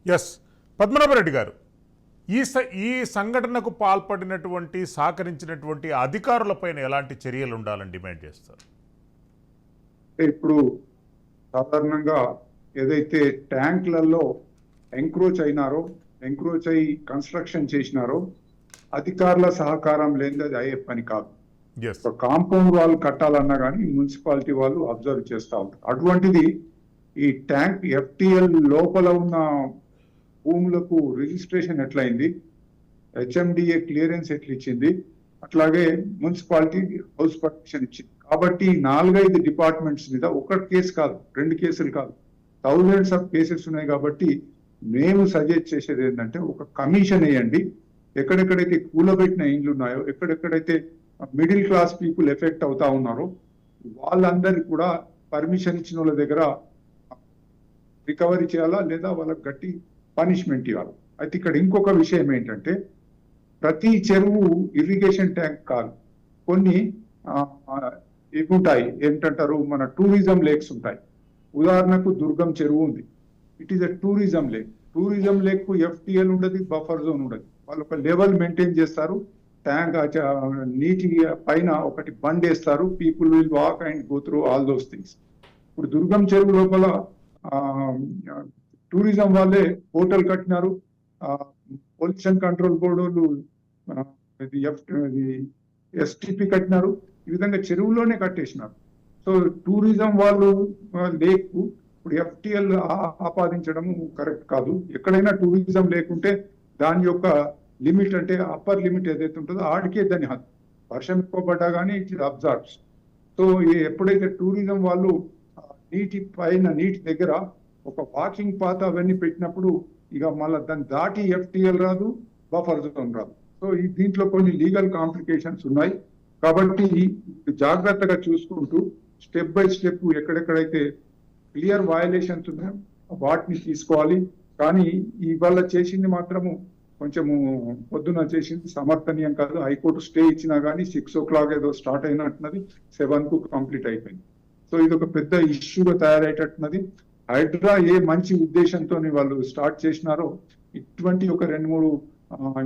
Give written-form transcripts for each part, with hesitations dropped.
Yes. Padmanabha Reddy గారు, ఈ సంఘటనకు పాల్పడినటువంటి సహకరించినటువంటి అధికారులపైన ఎలాంటి చర్యలు ఉండాలని డిమాండ్ చేస్తారు? ఇప్పుడు సాధారణంగా ఏదైతే ట్యాంక్లలో ఎంక్రోచ్ అయి కన్స్ట్రక్షన్ చేసినారో అధికారుల సహకారం లేనిది అది అయ్యే పని కాదు. ఎస్. కాంపౌండ్ వాళ్ళు కట్టాలన్నా కానీ మున్సిపాలిటీ వాళ్ళు అబ్జర్వ్ చేస్తూ ఉంటారు. అటువంటిది ఈ ట్యాంక్ FTL లోపల ఉన్న భూములకు రిజిస్ట్రేషన్ ఎట్లయింది, HMDA క్లియరెన్స్ ఎట్లా ఇచ్చింది, అట్లాగే మున్సిపాలిటీ హౌస్ పర్మిషన్ ఇచ్చింది. కాబట్టి 4-5 డిపార్ట్మెంట్స్ మీద ఒకటి కేసు కాదు, 2 కేసులు కాదు, థౌజండ్స్ ఆఫ్ కేసెస్ ఉన్నాయి. కాబట్టి మేము సజెస్ట్ చేసేది ఏంటంటే ఒక కమిషన్ వేయండి. ఎక్కడెక్కడైతే కూలబెట్టిన ఇండ్లు ఉన్నాయో, ఎక్కడెక్కడైతే మిడిల్ క్లాస్ పీపుల్ ఎఫెక్ట్ అవుతా ఉన్నారో వాళ్ళందరికీ కూడా పర్మిషన్ ఇచ్చిన వాళ్ళ దగ్గర రికవరీ చేయాలా, లేదా వాళ్ళకి గట్టి పనిష్మెంట్ ఇవ్వాలి. అయితే ఇక్కడ ఇంకొక విషయం ఏంటంటే ప్రతి చెరువు ఇరిగేషన్ ట్యాంక్ కాదు, కొన్ని ఇవి ఉంటాయి, ఏంటంటారు, మన టూరిజం లేక్స్ ఉంటాయి. ఉదాహరణకు దుర్గం చెరువు ఉంది, it is a tourism lake. Tourism lake కు FTL ఉండదు, బఫర్ జోన్ ఉండదు. వాళ్ళు ఒక లెవెల్ మెయింటైన్ చేస్తారు, ట్యాంక్ నీటి పైన ఒకటి బండ్ వేస్తారు, people will walk and go through all those things. ఇప్పుడు దుర్గం చెరువు లోపల టూరిజం వాళ్ళే హోటల్ కట్టినారు, పొల్యూషన్ కంట్రోల్ బోర్డు STP కట్టినారు, ఈ విధంగా చెరువులోనే కట్టేసినారు. సో టూరిజం వాళ్ళు లేకు ఇప్పుడు FTL ఆపాదించడం కరెక్ట్ కాదు. ఎక్కడైనా టూరిజం లేకుంటే దాని యొక్క లిమిట్, అంటే అప్పర్ లిమిట్ ఏదైతే ఉంటుందో ఆడికే దాని హద్దు. వర్షం ఎక్కువ పడ్డా కానీ ఇట్ అబ్జర్వ్స్. సో ఎప్పుడైతే టూరిజం వాళ్ళు నీటి దగ్గర ఒక వాకింగ్ పాత్ అవన్నీ పెట్టినప్పుడు ఇక మళ్ళీ దాన్ని దాటి FTL రాదు, బఫర్ జోన్ రాదు. సో దీంట్లో కొన్ని లీగల్ కాంప్లికేషన్స్ ఉన్నాయి. కాబట్టి జాగ్రత్తగా చూసుకుంటూ స్టెప్ బై స్టెప్ ఎక్కడెక్కడైతే క్లియర్ వయలేషన్స్ ఉన్నాయో వాటిని తీసుకోవాలి. కానీ ఇవాళ చేసింది మాత్రము కొంచెము పొద్దున చేసింది సమర్థనీయం కాదు. హైకోర్టు స్టే ఇచ్చినా కానీ 6 o'clock ఏదో స్టార్ట్ అయినట్టున్నది, 7 కు కంప్లీట్ అయిపోయింది. సో ఇది ఒక పెద్ద ఇష్యూగా తయారయ్యేటట్టున్నది. హైడ్రా ఏ మంచి ఉద్దేశంతో వాళ్ళు స్టార్ట్ చేసినారో ఇటువంటి ఒక 2-3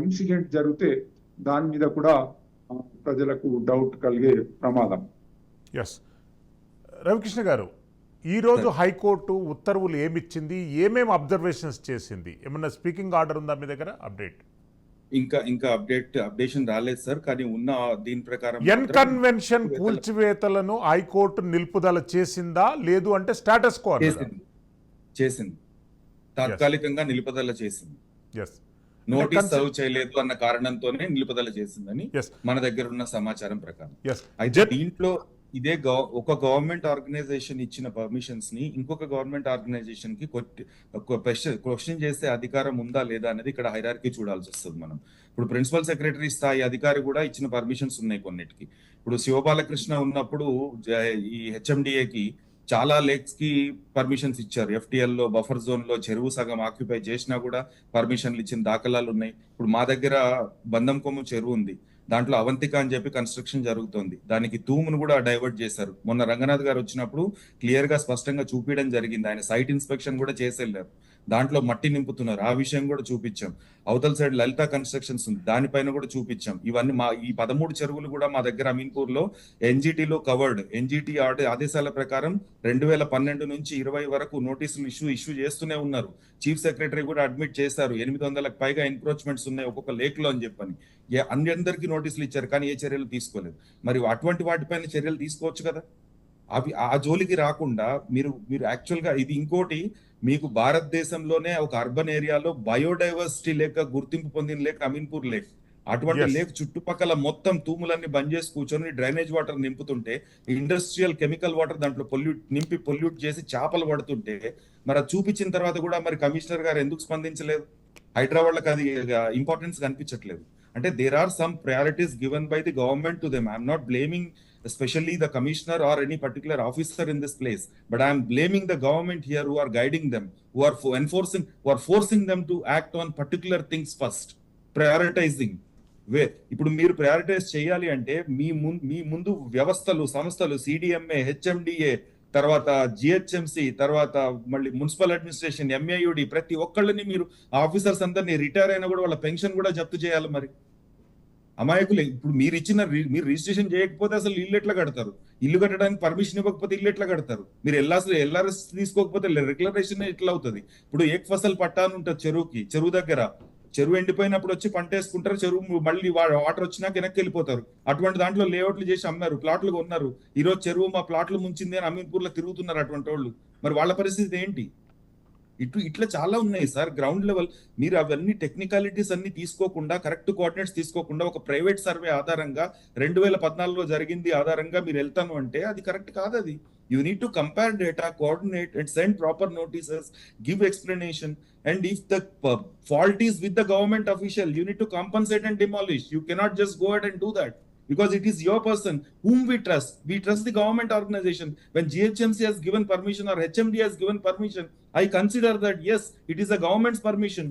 ఇన్సిడెంట్ జరిగితే దాని మీద కూడా ప్రజలకు డౌట్ కలిగే ప్రమాదం. ఎస్. రవికృష్ణ గారు, ఈరోజు హైకోర్టు ఉత్తర్వులు ఏమిచ్చింది, ఏమేమి అబ్జర్వేషన్స్ చేసింది? ఏమన్నా స్పీకింగ్ ఆర్డర్ ఉందా మీ దగ్గర? అప్డేట్ ఇంకా అప్డేషన్ రాలేదు సార్. కానీ ఉన్న దీని ప్రకారం కన్వెన్షన్ కూల్చివేతలను హైకోర్టు నిలుపుదల చేసిందా, లేదు అంటే స్టేటస్ కో చేసింది, తాత్కాలికంగా నిలుపుదల చేసింది. ఎస్. నోటీస్ సర్వ్ చేయలేదు అన్న కారణంతోనే నిలుపుదల చేసిందని మన దగ్గర ఉన్న సమాచారం ప్రకారం. అయితే దీంట్లో ఇదే ఒక గవర్నమెంట్ ఆర్గనైజేషన్ ఇచ్చిన పర్మిషన్స్ ని ఇంకొక గవర్నమెంట్ ఆర్గనైజేషన్ కి క్వశ్చన్ చేసే అధికారం ఉందా లేదా అనేది ఇక్కడ హైరార్కీ చూడాల్సి వస్తుంది మనం. ఇప్పుడు ప్రిన్సిపల్ సెక్రటరీ స్థాయి అధికారి కూడా ఇచ్చిన పర్మిషన్స్ ఉన్నాయి కొన్నిటికి. ఇప్పుడు శివబాలకృష్ణ ఉన్నప్పుడు ఈ HMDAకి చాలా లేక్స్ కి పర్మిషన్స్ ఇచ్చారు. FTL లో బఫర్ జోన్ లో చెరువు సగం ఆక్యుపై చేసినా కూడా పర్మిషన్లు ఇచ్చిన దాఖలాలు ఉన్నాయి. ఇప్పుడు మా దగ్గర బంధం కొమ్ము చెరువు ఉంది, దాంట్లో అవంతిక అని చెప్పి కన్స్ట్రక్షన్ జరుగుతోంది. దానికి తూమును కూడా డైవర్ట్ చేశారు. మొన్న రంగనాథ్ గారు వచ్చినప్పుడు క్లియర్ గా స్పష్టంగా చూపించడం జరిగింది. ఆయన సైట్ ఇన్స్పెక్షన్ కూడా చేసేళ్ళారు. దాంట్లో మట్టి నింపుతున్నారు, ఆ విషయం కూడా చూపించాం. అవతల సైడ్ లలిత కన్స్ట్రక్షన్స్ ఉంది, దానిపైన కూడా చూపించాం. ఇవన్నీ ఈ 13 చెరువులు కూడా మా దగ్గర అమీన్పూర్ లో NGTలో కవర్డ్. NGT ఆదేశాల ప్రకారం 2012 నుంచి 20 వరకు నోటీసులు ఇష్యూ చేస్తూనే ఉన్నారు. చీఫ్ సెక్రటరీ కూడా అడ్మిట్ చేశారు, 800కు పైగా ఎన్క్రోచ్మెంట్స్ ఉన్నాయి ఒక్కొక్క లేక్ లో అని చెప్పని. అందరికీ నోటీసులు ఇచ్చారు, కానీ ఏ చర్యలు తీసుకోలేదు. మరి అటువంటి వాటిపైన చర్యలు తీసుకోవచ్చు కదా. అవి ఆ జోలికి రాకుండా మీరు యాక్చువల్ గా ఇది ఇంకోటి, మీకు భారతదేశంలోనే ఒక అర్బన్ ఏరియాలో బయోడైవర్సిటీ లేక గుర్తింపు పొందిన లేక్ అమీన్పూర్ లేక్. అటువంటి లేక్ చుట్టుపక్కల మొత్తం తూములన్నీ బంద్ చేసి కూర్చొని డ్రైనేజ్ వాటర్ నింపుతుంటే, ఇండస్ట్రియల్ కెమికల్ వాటర్ దాంట్లో పొల్యూట్ చేసి చేపలు పడుతుంటే, మరి అది చూపించిన తర్వాత కూడా మరి కమిషనర్ గారు ఎందుకు స్పందించలేదు? హైడ్రా వాళ్ళకి అది ఇంపార్టెన్స్ కనిపించట్లేదు. అంటే there are some priorities given by the government to them. I'm not blaming especially the commissioner or any particular officer in this place, but I am blaming the government here who are guiding them, who are forcing them to act on particular things first, prioritizing. ఇప్పుడు మీరు prioritise చేయాలి అంటే మీ ముందు వ్యవస్థలు, సంస్థలు, CDMA, HMDA, తర్వాత GHMC, తర్వాత మళ్ళీ మున్సిపల్ అడ్మినిస్ట్రేషన్, ఎంఏయుడి, ప్రతి ఒక్కళ్ళని మీరు ఆఫీసర్స్ అందరినీ రిటైర్ అయినా కూడా వాళ్ళ పెన్షన్ కూడా జప్తు చేయాలి. మరి అమాయకులే. ఇప్పుడు మీరు రిజిస్ట్రేషన్ చేయకపోతే అసలు ఇల్లు ఎట్లా కడతారు? ఇల్లు కట్టడానికి పర్మిషన్ ఇవ్వకపోతే ఇల్లు ఎట్లా కడతారు? మీరు ఎల్ఆర్ఎస్ తీసుకోకపోతే రెగ్యులరేషన్ ఎట్లా అవుతుంది? ఇప్పుడు ఏక్ ఫసల్ పట్టా అని ఉంటుంది చెరువు దగ్గర. చెరువు ఎండిపోయినప్పుడు వచ్చి పంట వేసుకుంటారు, చెరువు మళ్ళీ వాటర్ వచ్చినాక వెనక్కి వెళ్ళిపోతారు. అటువంటి దాంట్లో లేఅవుట్లు చేసి అమ్మారు, ప్లాట్లు కొన్నారు. ఈ రోజు చెరువు మా ప్లాట్లు ముంచింది అని అమీన్పూర్ లో తిరుగుతున్నారు అటువంటి వాళ్ళు. మరి వాళ్ళ పరిస్థితి ఏంటి? ఇట్లా చాలా ఉన్నాయి సార్ గ్రౌండ్ లెవెల్. మీరు అవన్నీ టెక్నికాలిటీస్ అన్ని తీసుకోకుండా, కరెక్ట్ కోఆర్డినేట్స్ తీసుకోకుండా, ఒక ప్రైవేట్ సర్వే ఆధారంగా 2014లో జరిగింది ఆధారంగా మీరు వెళ్తాను అంటే అది కరెక్ట్ కాదు. అది you need to compare data, coordinate and send proper notices, give explanation, and if the fault is with the government official, you need to compensate and demolish. You cannot just go ahead and do that, because it is your person whom we trust the government organization. When GHMC has given permission or HMD has given permission, I consider that yes, it is a government's permission.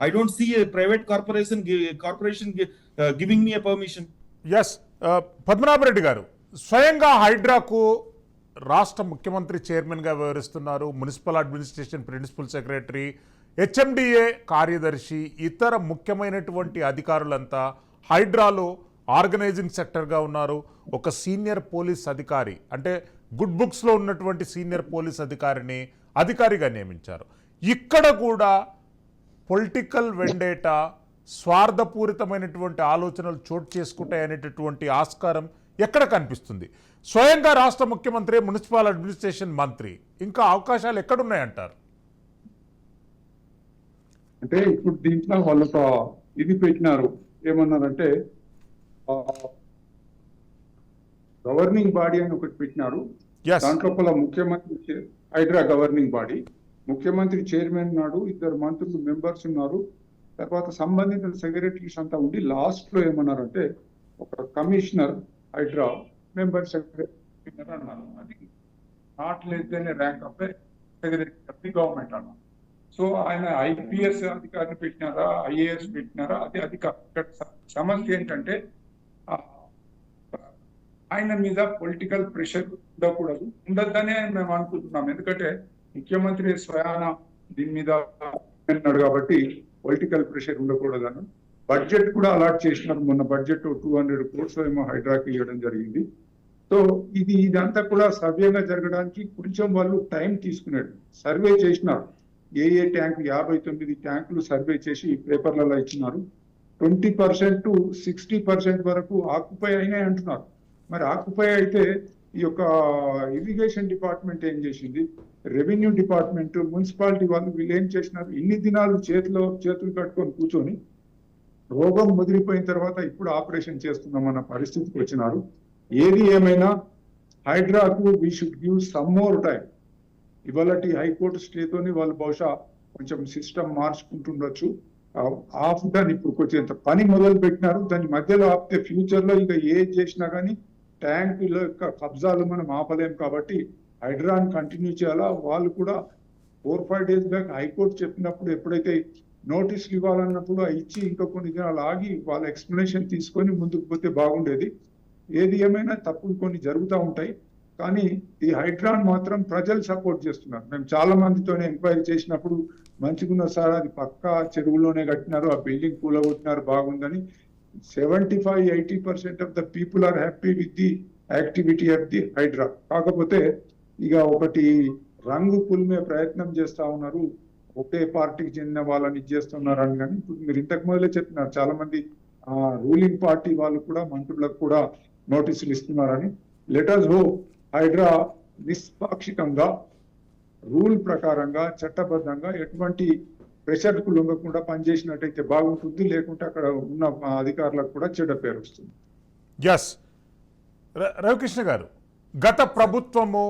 I don't see a private corporation giving me a permission. S Padmanabha Reddy garu, స్వయంగా హైడ్రాకు రాష్ట్ర ముఖ్యమంత్రి చైర్మన్గా వ్యవహరిస్తున్నారు. Municipal administration principal secretary, HMDA కార్యదర్శి, ఇతర ముఖ్యమైనటువంటి అధికారులంతా హైడ్రాలో ఆర్గనైజింగ్ సెక్టర్గా ఉన్నారు. ఒక సీనియర్ పోలీస్ అధికారి, అంటే గుడ్ బుక్స్లో ఉన్నటువంటి సీనియర్ పోలీస్ అధికారిగా నియమించారు. ఇక్కడ కూడా పొలిటికల్ వెండేటా, స్వార్థపూరితమైనటువంటి ఆలోచనలు చోటు చేసుకుంటాయనేటటువంటి ఆస్కారం ఎక్కడ కనిపిస్తుంది? స్వయంగా రాష్ట్ర ముఖ్యమంత్రి, మున్సిపల్ అడ్మినిస్ట్రేషన్ మంత్రి, ఇంకా అవకాశాలు ఎక్కడున్నాయంటారు? అంటే ఇప్పుడు దీంట్లో వాళ్ళు ఒక ఇది పెట్టినారు, ఏమన్నారంటే గవర్నింగ్ బాడీ అని ఒకటి పెట్టినారు. దాంట్లో ముఖ్యమంత్రి, హైడ్రా గవర్నింగ్ బాడీ, ముఖ్యమంత్రి చైర్మన్ ఉన్నాడు, 2 మంత్రులు మెంబర్స్ ఉన్నారు, తర్వాత సంబంధిత సెక్రటరీస్ అంతా ఉండి లాస్ట్ లో ఏమన్నారంటే ఒక కమిషనర్ హైడ్రా మెంబర్ సెక్రటరీ అన్నారు. అది not less than rank of secretary of the government అన్నారు. సో ఆయన ఐపీఎస్ అధికారిని పెట్టినారా, ఐఏఎస్ పెట్టినారా, అది సమస్య ఏంటంటే ఆయన మీద పొలిటికల్ ప్రెషర్ ఉండకూడదు, ఉండొద్దనే మేము అనుకుంటున్నాం. ఎందుకంటే ముఖ్యమంత్రి స్వయాన దీని మీద అన్నాడు కాబట్టి పొలిటికల్ ప్రెషర్ ఉండకూడదని బడ్జెట్ కూడా అలాట్ చేసినారు. మొన్న బడ్జెట్ 200 crores ఏమో హైడ్రాకి ఇవ్వడం జరిగింది. సో ఇదంతా కూడా సవ్యంగా జరగడానికి కొంచెం వాళ్ళు టైం తీసుకున్నాడు. సర్వే చేసినారు, ఏ ట్యాంక్ 59 ట్యాంకులు సర్వే చేసి పేపర్లలో ఇచ్చినారు. 20% to 60% వరకు ఆక్యుపై అయినాయి అంటున్నారు. మరి ఆక్యుపై అయితే ఈ యొక్క ఇరిగేషన్ డిపార్ట్మెంట్ ఏం చేసింది, రెవెన్యూ డిపార్ట్మెంట్, మున్సిపాలిటీ వాళ్ళు వీళ్ళు ఏం చేసినారు, ఇన్ని దినాలు చేతులు కట్టుకొని కూర్చొని రోగం ముదిరిపోయిన తర్వాత ఇప్పుడు ఆపరేషన్ చేస్తున్నామన్న పరిస్థితికి వచ్చినారు. ఏది ఏమైనా హైడ్రాకు we should give some more time. ఇవాళ హైకోర్టు స్టేతోని వాళ్ళు బహుశా కొంచెం సిస్టమ్ మార్చుకుంటుండొచ్చు. దాన్ని ఇప్పుడు కొంచెం పని మొదలు పెట్టినారు. దాని మధ్యలో ఆపితే ఫ్యూచర్ లో ఇక ఏది చేసినా కానీ ట్యాంకుల యొక్క కబ్జాలు మనం ఆపలేం కాబట్టి హైడ్రాన్ కంటిన్యూ చేయాలా. వాళ్ళు కూడా 4-5 days బ్యాక్ హైకోర్టు చెప్పినప్పుడు ఎప్పుడైతే నోటీసులు ఇవ్వాలన్నప్పుడు ఇచ్చి ఇంకా కొన్ని దినాలు ఆగి వాళ్ళ ఎక్స్ప్లెనేషన్ తీసుకొని ముందుకు పోతే బాగుండేది. ఏది ఏమైనా తప్పులు కొన్ని జరుగుతూ ఉంటాయి, కానీ ఈ హైడ్రాన్ మాత్రం ప్రజలు సపోర్ట్ చేస్తున్నారు. మేము చాలా మందితోనే ఎంక్వైరీ చేసినప్పుడు మంచిగున్న సార్, అది పక్కా చెరువులోనే కట్టినారు, ఆ బిల్డింగ్ కూలగొట్టినారు, బాగుందని. 75-80% of the people are happy with the activity of the HYDRAA. కాకపోతే ఇక ఒకటి రంగు పులిమే ప్రయత్నం చేస్తా ఉన్నారు, ఒకే పార్టీకి చెందిన వాళ్ళని చేస్తున్నారు అని. కానీ ఇప్పుడు మీరు ఇంతకు మొదలే చెప్పినారు, చాలా మంది రూలింగ్ పార్టీ వాళ్ళు కూడా మంత్రులకు కూడా నోటీసులు ఇస్తున్నారని. లెట్ us hope హైడ్రా నిష్పాక్షికంగా, రూల్ ప్రకారంగా, చట్టబద్ధంగా ఎటువంటి ప్రెషర్కు లొంగకుండా పనిచేసినట్టయితే బాగుంటుంది. లేకుంటే అక్కడ ఉన్న అధికారులకు కూడా చెడ్డ పేరు వస్తుంది. ఎస్ రవికృష్ణ గారు, గత ప్రభుత్వము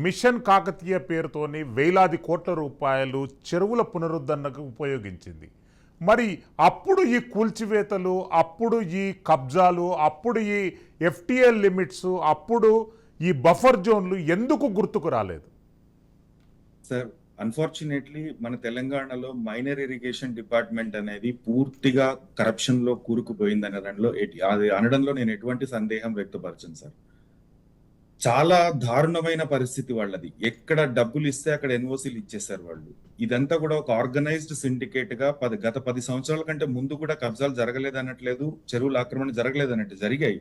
మిషన్ కాకతీయ పేరుతోని వేలాది కోట్ల రూపాయలు చెరువుల పునరుద్ధరణకు ఉపయోగించింది. మరి అప్పుడు ఈ కూల్చివేతలు, అప్పుడు ఈ కబ్జాలు, అప్పుడు ఈ FTL లిమిట్స్, అప్పుడు ఈ బఫర్ జోన్లు ఎందుకు గుర్తుకు రాలేదు? సార్, అన్ఫార్చునేట్లీ మన తెలంగాణలో మైనర్ ఇరిగేషన్ డిపార్ట్మెంట్ అనేది పూర్తిగా కరప్షన్ లో కూరుకుపోయింది అనడంలో నేను ఎటువంటి సందేహం వ్యక్తపరచను సార్. చాలా దారుణమైన పరిస్థితి వాళ్ళది. ఎక్కడ డబ్బులు ఇస్తే అక్కడ ఎన్ఓసీలు ఇచ్చేసారు వాళ్ళు. ఇదంతా కూడా ఒక ఆర్గనైజ్డ్ సిండికేట్ గా గత 10 సంవత్సరాల కంటే ముందు కూడా కబ్జాలు జరగలేదనట్లేదు, చెరువుల ఆక్రమణ జరగలేదన్నట్టు జరిగాయి.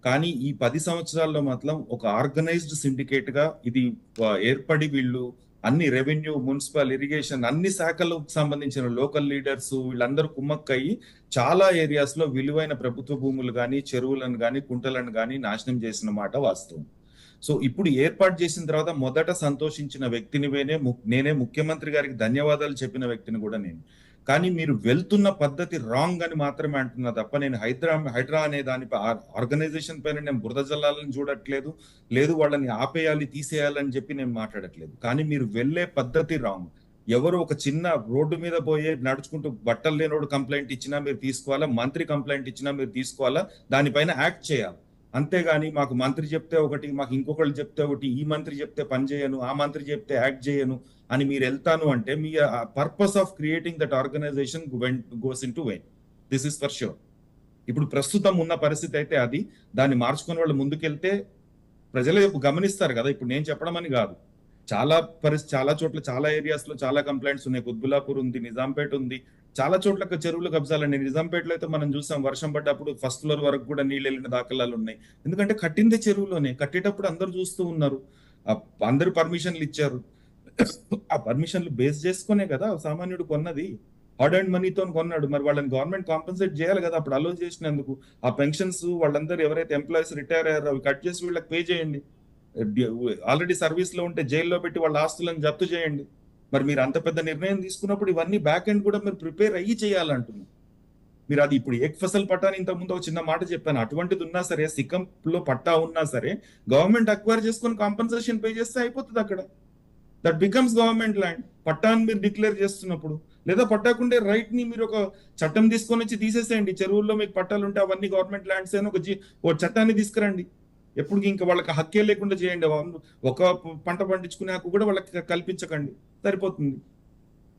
కానీ ఈ 10 సంవత్సరాల్లో మాత్రం ఒక ఆర్గనైజ్డ్ సిండికేట్ గా ఇది ఏర్పడి వీళ్ళు అన్ని రెవెన్యూ, మున్సిపల్, ఇరిగేషన్ అన్ని శాఖలకు సంబంధించిన లోకల్ లీడర్స్ వీళ్ళందరూ కుమ్మక్కయ్యి చాలా ఏరియాస్ లో విలువైన ప్రభుత్వ భూములు గాని, చెరువులను గాని, కుంటలను గాని నాశనం చేసిన మాట వాస్తవం. సో ఇప్పుడు ఏర్పాటు చేసిన తర్వాత మొదట సంతోషించిన వ్యక్తిని నేనే ముఖ్యమంత్రి గారికి ధన్యవాదాలు చెప్పిన వ్యక్తిని కూడా నేను. కానీ మీరు వెళ్తున్న పద్ధతి రాంగ్ అని మాత్రమే అంటున్నా తప్ప నేను హైడ్రా అనే దాని ఆర్గనైజేషన్ పైన నేను బురద జల్లాలని చూడట్లేదు, లేదు వాళ్ళని ఆపేయాలి, తీసేయాలని చెప్పి నేను మాట్లాడట్లేదు. కానీ మీరు వెళ్ళే పద్ధతి రాంగ్. ఎవరు ఒక చిన్న రోడ్డు మీద పోయే నడుచుకుంటూ బట్టలు లేనోడు కంప్లైంట్ ఇచ్చినా మీరు తీసుకోవాలా, మంత్రి కంప్లైంట్ ఇచ్చినా మీరు తీసుకోవాలా, దానిపైన యాక్ట్ చేయాలి. అంతేగాని మాకు మంత్రి చెప్తే ఒకటి, మాకు ఇంకొకళ్ళు చెప్తే ఒకటి, ఈ మంత్రి చెప్తే పని చేయను, ఆ మంత్రి చెప్తే యాక్ట్ చేయను అని మీరు వెళ్తాను అంటే మీ purpose of creating that organisation goes into vain. This is for sure. ఇప్పుడు ప్రస్తుతం ఉన్న పరిస్థితి అయితే అది. దాన్ని మార్చుకుని వాళ్ళు ముందుకెళ్తే ప్రజలే గమనిస్తారు కదా. ఇప్పుడు నేను చెప్పడం అని కాదు, చాలా చోట్ల చాలా ఏరియాస్ లో చాలా కంప్లైంట్స్ ఉన్నాయి. కుత్బుల్లాపూర్ ఉంది, నిజాంపేట ఉంది, చాలా చోట్ల చెరువులు కబ్జాలండి. నిజాంపేటలో అయితే మనం చూసాం, వర్షం పడ్డప్పుడు ఫస్ట్ ఫ్లోర్ వరకు కూడా నీళ్ళు వెళ్ళిన దాఖలాలు ఉన్నాయి. ఎందుకంటే కట్టిందే చెరువులోనే, కట్టేటప్పుడు అందరు చూస్తూ ఉన్నారు, అందరు పర్మిషన్లు ఇచ్చారు. ఆ పర్మిషన్లు బేస్ చేసుకునే కదా సామాన్యుడు కొన్నది, హార్డ్ అండ్ మనీతో కొన్నాడు. మరి వాళ్ళని గవర్నమెంట్ కాంపెన్సేట్ చేయాలి కదా అప్పుడు అలో చేసినందుకు. ఆ పెన్షన్స్ వాళ్ళందరూ ఎవరైతే ఎంప్లాయీస్ రిటైర్ అయ్యారో అవి కట్ చేసి వీళ్ళకి పే చేయండి. ఆల్రెడీ సర్వీస్ లో ఉంటే జైల్లో పెట్టి వాళ్ళ ఆస్తులను జప్తు చేయండి. మరి మీరు అంత పెద్ద నిర్ణయం తీసుకున్నప్పుడు ఇవన్నీ బ్యాక్ ఎండ్ కూడా మీరు ప్రిపేర్ అయ్యి చేయాలంటున్నారు. మీరు అది ఇప్పుడు ఏక్ ఫసల్ పట్టా అని ఇంతకుముందు ఒక చిన్న మాట చెప్పాను, అటువంటిది ఉన్నా సరే, సిక్కం లో పట్టా ఉన్నా సరే గవర్నమెంట్ అక్వైర్ చేసుకొని కాంపెన్సేషన్ పే చేస్తే అయిపోతుంది అక్కడ. That becomes government land. పట్టాన్ని మీరు డిక్లేర్ చేస్తున్నప్పుడు, లేదా పట్టాకుండే రైట్ ని మీరు ఒక చట్టం తీసుకొని వచ్చి తీసేసేయండి. చెరువుల్లో మీకు పట్టాలు ఉంటే అవన్నీ గవర్నమెంట్ ల్యాండ్స్ అని ఒక చట్టాన్ని తీసుకురండి. ఎప్పుడు ఇంకా వాళ్ళకి హక్కే లేకుండా చేయండి. ఒక పంట పండించుకునే హక్కు కూడా వాళ్ళకి కల్పించకండి, సరిపోతుంది.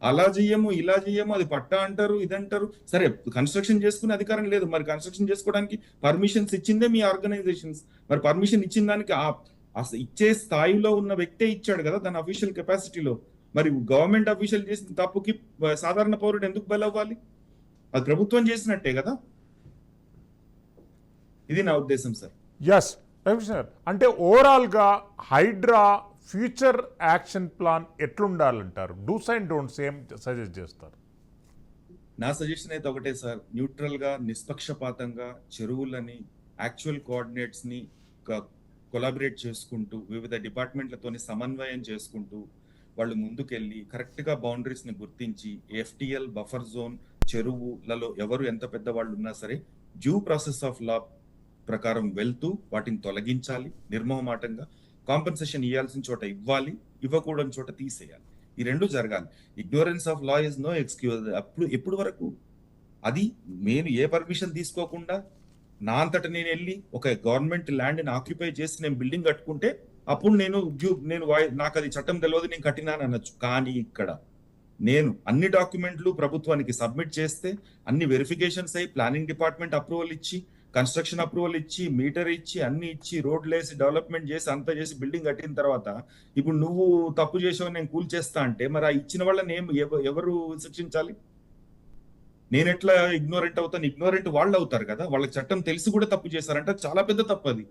అలా చెయ్యము, ఇలా చెయ్యము, అది పట్టా అంటారు, ఇదంటారు. సరే, కన్స్ట్రక్షన్ చేసుకునే అధికారం లేదు, మరి కన్స్ట్రక్షన్ చేసుకోవడానికి పర్మిషన్స్ ఇచ్చిందే మీ ఆర్గనైజేషన్స్. మరి పర్మిషన్ ఇచ్చిన దానికి ఇచ్చే స్థాయిలో ఉన్న వ్యక్తే ఇచ్చాడు కదా దాని అఫీషియల్ కెపాసిటీలో. మరి గవర్నమెంట్ అఫీషియల్ చేసిన తప్పుకి సాధారణ పౌరుడు ఎందుకు బలవ్వాలి? అది ప్రభుత్వం చేసినట్టే కదా. ఇది నా ఉద్దేశం సార్. ఎస్ రవికృష్ణ, అంటే ఓవరాల్గా హైడ్రా ఫ్యూచర్ యాక్షన్ ప్లాన్ ఎట్లుండాలంటారు? డూస్ అండ్ డోంట్స్ ఏం సజెస్ట్ చేస్తారు? నా సజెషన్ అయితే ఒకటే సార్, న్యూట్రల్ గా, నిష్పక్షపాతంగా చెరువులని, యాక్చువల్ కోఆర్డినేట్స్ ని కొలాబరేట్ చేసుకుంటూ, వివిధ డిపార్ట్మెంట్లతోని సమన్వయం చేసుకుంటూ వాళ్ళు ముందుకెళ్ళి కరెక్ట్ గా బౌండరీస్ ని గుర్తించి, ఎఫ్టిఎల్, బఫర్ జోన్, చెరువులలో ఎవరు ఎంత పెద్ద వాళ్ళు ఉన్నా సరే డ్యూ ప్రాసెస్ ఆఫ్ లా ప్రకారం వెళ్తూ వాటిని తొలగించాలి. నిర్మోహమాటంగా కాంపెన్సేషన్ ఇవ్వాల్సిన చోట ఇవ్వాలి, ఇవ్వకూడని చోట తీసేయాలి. ఈ రెండు జరగాలి. Ignorance of law is no excuse. ఎప్పుడు వరకు అది నేను ఏ పర్మిషన్ తీసుకోకుండా నా అంతటా నేను వెళ్ళి ఒక గవర్నమెంట్ ల్యాండ్ ని ఆక్యుపై చేసి నేను బిల్డింగ్ కట్టుకుంటే అప్పుడు నాకు అది చట్టం తెలియదు, నేను కట్టినాను అనొచ్చు. కానీ ఇక్కడ నేను అన్ని డాక్యుమెంట్లు ప్రభుత్వానికి సబ్మిట్ చేస్తే, అన్ని వెరిఫికేషన్స్ అయ్యి, ప్లానింగ్ డిపార్ట్మెంట్ అప్రూవల్ ఇచ్చి, కన్స్ట్రక్షన్ అప్రూవల్ ఇచ్చి, మీటర్ ఇచ్చి, అన్ని ఇచ్చి, రోడ్లు వేసి, డెవలప్మెంట్ చేసి, అంతా చేసి బిల్డింగ్ కట్టిన తర్వాత ఇప్పుడు నువ్వు తప్పు చేసావు నేను కూల్ చేస్తా అంటే మరి ఆ ఇచ్చిన వాళ్ళని ఎవరు శిక్షించాలి? నేను ఎట్లా ఇగ్నోరెంట్ అవుతాను? ఇగ్నోరెంట్ వాళ్ళు అవుతారు కదా. వాళ్ళకి చట్టం తెలిసి కూడా తప్పు చేశారంటే చాలా పెద్ద తప్పు అది.